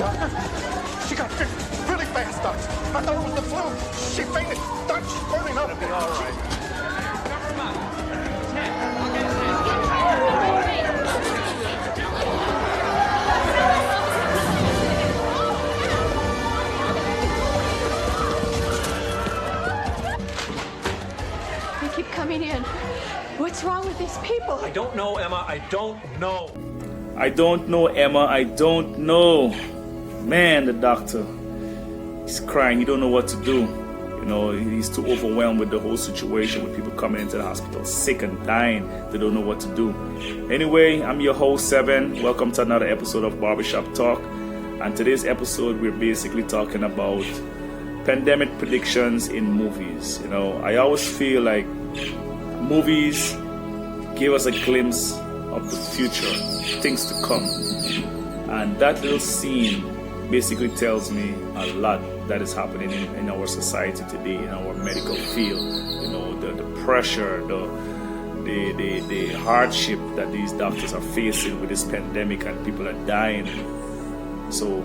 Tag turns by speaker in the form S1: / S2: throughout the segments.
S1: Doctor, she got sick really fast, Doc. I thought it was the flu. She fainted. Doc, she's burning up. It'll be all right. Never mind.
S2: They keep coming in. What's wrong with these people?
S3: I don't know, Emma. I don't know.
S4: I don't know, Emma. I don't know. Man, the doctor, he's crying. He don't know what to do. You know, he's too overwhelmed with the whole situation, with people coming into the hospital sick and dying. They don't know what to do. Anyway, I'm your host, Seven. Welcome to another episode of Barbershop Talk. And today's episode, we're basically talking about pandemic predictions in movies. You know, I always feel like movies give us a glimpse of the future, things to come. And that little scene basically tells me a lot that is happening in our society today, in our medical field. You know, the pressure, the hardship that these doctors are facing with this pandemic, and people are dying. So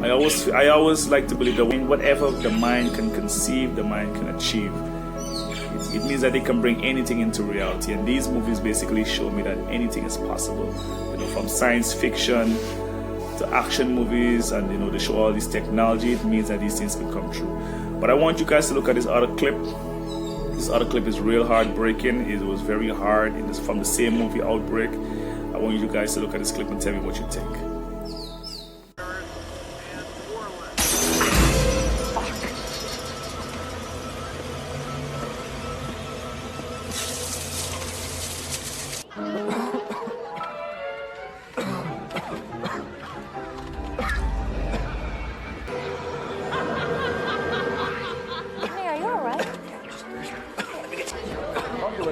S4: I always like to believe that whatever the mind can conceive, the mind can achieve. It means that they can bring anything into reality, and these movies basically show me that anything is possible. You know, from science fiction to action movies, and you know, they show all this technology. It means that these things can come true. But I want you guys to look at this other clip. This other clip is real heartbreaking. It was very hard. It is from the same movie, Outbreak. I want you guys to look at this clip and tell me what you think.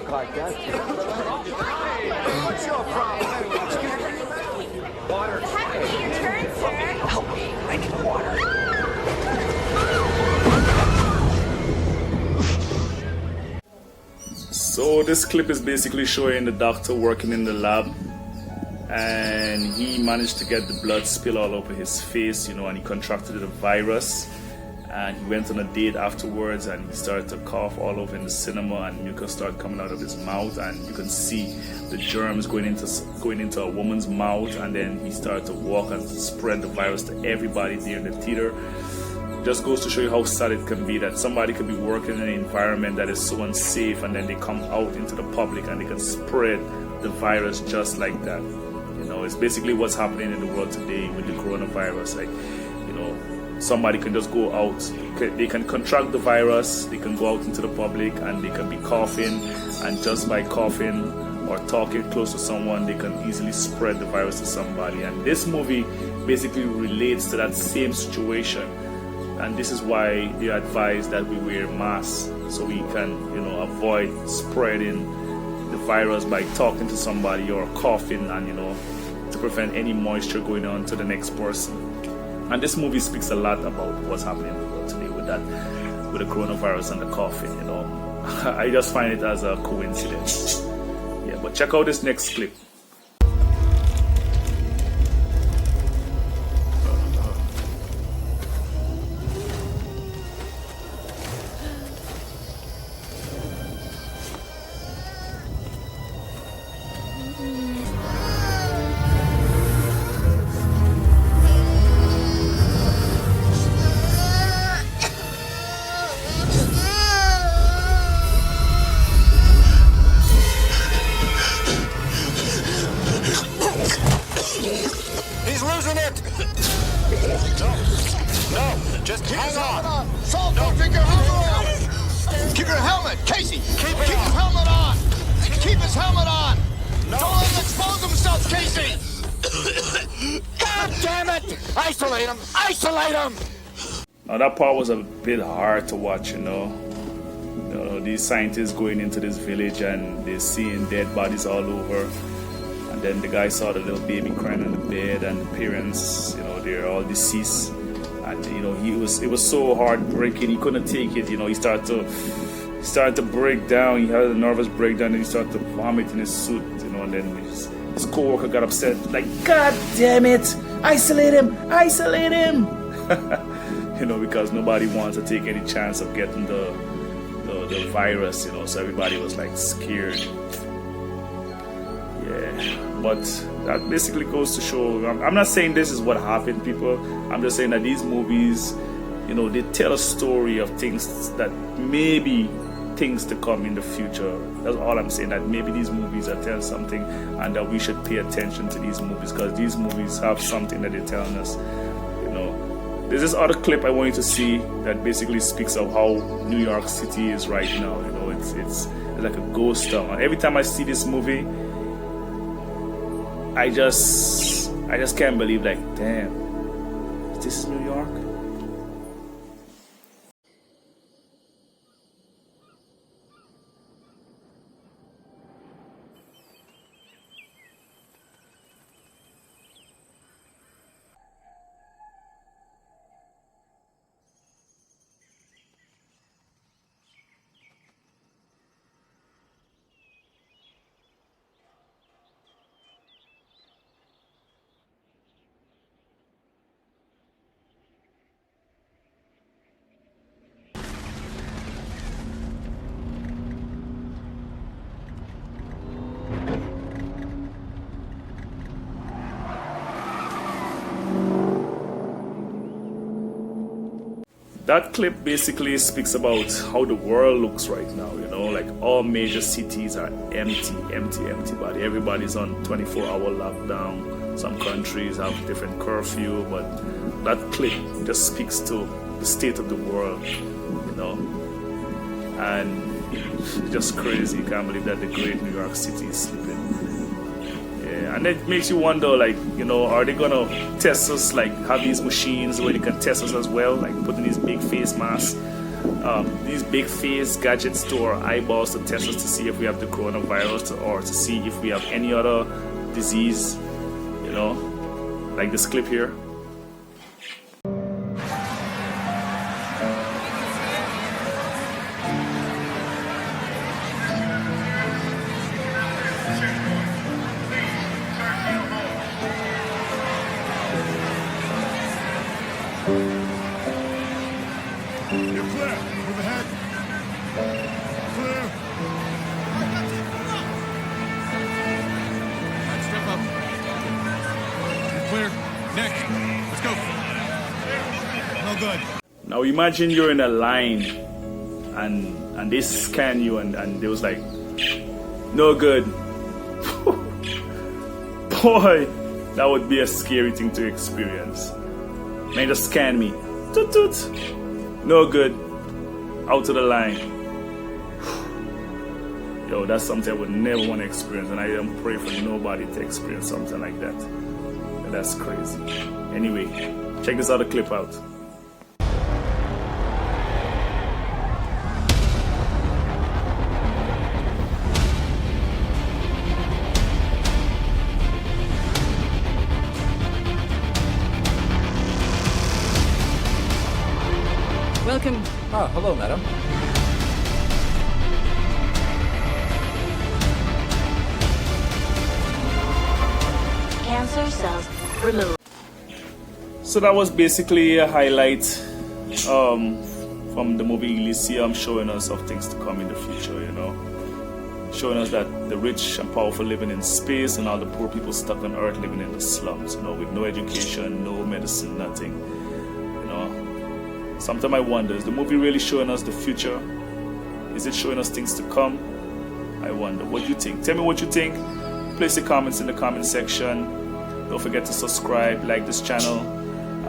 S1: Like that. What's your problem? Water.
S2: It has to be your turn, sir.
S1: Help me. I need water.
S4: So this clip is basically showing the doctor working in the lab, and he managed to get the blood spill all over his face, you know, and he contracted the virus. And he went on a date afterwards, and he started to cough all over in the cinema, and mucus started coming out of his mouth, and you can see the germs going into a woman's mouth, and then he started to walk and spread the virus to everybody there in the theater. Just goes to show you how sad it can be that somebody could be working in an environment that is so unsafe, and then they come out into the public and they can spread the virus just like that. You know, it's basically what's happening in the world today with the coronavirus. Like, you know, somebody can just go out, they can contract the virus, they can go out into the public, and they can be coughing, and just by coughing or talking close to someone, they can easily spread the virus to somebody. And this movie basically relates to that same situation, and this is why they advise that we wear masks, so we can, you know, avoid spreading the virus by talking to somebody or coughing, and you know, to prevent any moisture going on to the next person. And this movie speaks a lot about what's happening in the world today with that, with the coronavirus and the coughing, you know. I just find it as a coincidence. Yeah, but check out this next clip.
S1: No, just hang on. Salt, don't take your helmet off. Keep your helmet, Casey. Keep his helmet on. Keep his helmet on. No. Don't let him expose himself, Casey. God damn it! Isolate him. Isolate him.
S4: Now that part was a bit hard to watch, you know. These scientists going into this village and they're seeing dead bodies all over. And then the guy saw the little baby crying on the bed, and the parents, you know, they're all deceased. And you know, it was so heartbreaking. He couldn't take it. You know, he started to break down. He had a nervous breakdown, and he started to vomit in his suit. You know, and then his co-worker got upset, like, God damn it! isolate him, isolate him. You know, because nobody wants to take any chance of getting the virus, you know, so everybody was like scared. Yeah, but that basically goes to show, I'm not saying this is what happened, people. I'm just saying that these movies, you know, they tell a story of things that maybe things to come in the future. That's all I'm saying, that maybe these movies are telling something and that we should pay attention to these movies, because these movies have something that they're telling us, you know. There's this other clip I want you to see that basically speaks of how New York City is right now. You know, it's like a ghost town. Every time I see this movie, I just can't believe, like, damn, this is New York. That clip basically speaks about how the world looks right now, you know, like all major cities are empty, but everybody's on 24-hour lockdown. Some countries have different curfew, but that clip just speaks to the state of the world, you know, and it's just crazy. You can't believe that the great New York City is sleeping. Yeah, and it makes you wonder, like, you know, are they gonna test us, like have these machines where they can test us as well, like putting these big face masks, these big face gadgets to our eyeballs to test us to see if we have the coronavirus or to see if we have any other disease, you know, like this clip here.
S1: You're clear. Move ahead. Clear. Right, step up. You're clear. Next. Let's go. No good.
S4: Now imagine you're in a line and they scan you and they was like, no good. Boy, that would be a scary thing to experience. Man, just scan me. Toot toot. No good. Out of the line. Yo, that's something I would never want to experience, and I don't pray for nobody to experience something like that. That's crazy. Anyway, check this other clip out.
S5: Welcome.
S6: Ah, hello, madam.
S5: Cancer cells removed.
S4: So that was basically a highlight from the movie Elysium, showing us of things to come in the future, you know. Showing us that the rich and powerful living in space and all the poor people stuck on Earth living in the slums, you know, with no education, no medicine, nothing, you know. Sometimes I wonder, is the movie really showing us the future? Is it showing us things to come? I wonder. What do you think? Tell me what you think. Place your comments in the comment section. Don't forget to subscribe, like this channel,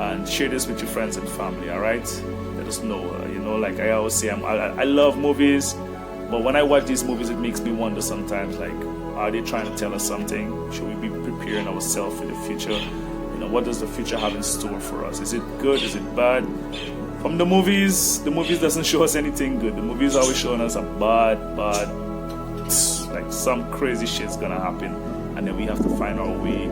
S4: and share this with your friends and family, alright? Let us know. You know, like I always say, I love movies, but when I watch these movies, it makes me wonder sometimes, like, are they trying to tell us something? Should we be preparing ourselves for the future? You know, what does the future have in store for us? Is it good? Is it bad? From the movies doesn't show us anything good. The movies always showing us a bad, like some crazy shit's gonna happen, and then we have to find our way.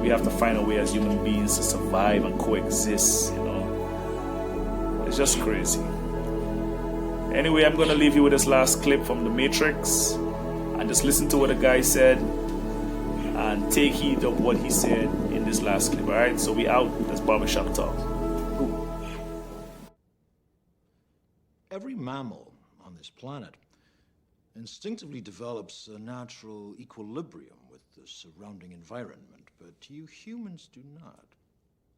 S4: We have to find a way as human beings to survive and coexist, you know. It's just crazy. Anyway, I'm gonna leave you with this last clip from The Matrix, and just listen to what the guy said and take heed of what he said in in this last clip. Alright, so we out. That's barbershop talk.
S6: Every mammal on this planet instinctively develops a natural equilibrium with the surrounding environment, but you humans do not.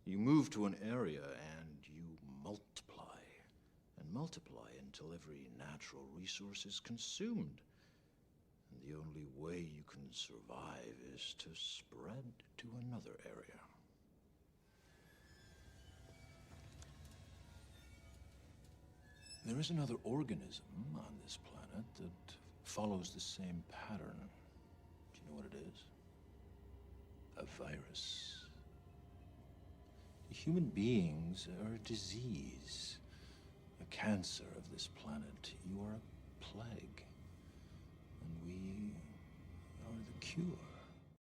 S6: You move to an area and you multiply, and multiply until every natural resource is consumed. And the only way you can survive is to spread to another area. There is another organism on this planet that follows the same pattern. Do you know what it is? A virus. Human beings are a disease, a cancer of this planet. You are a plague, and we are the cure.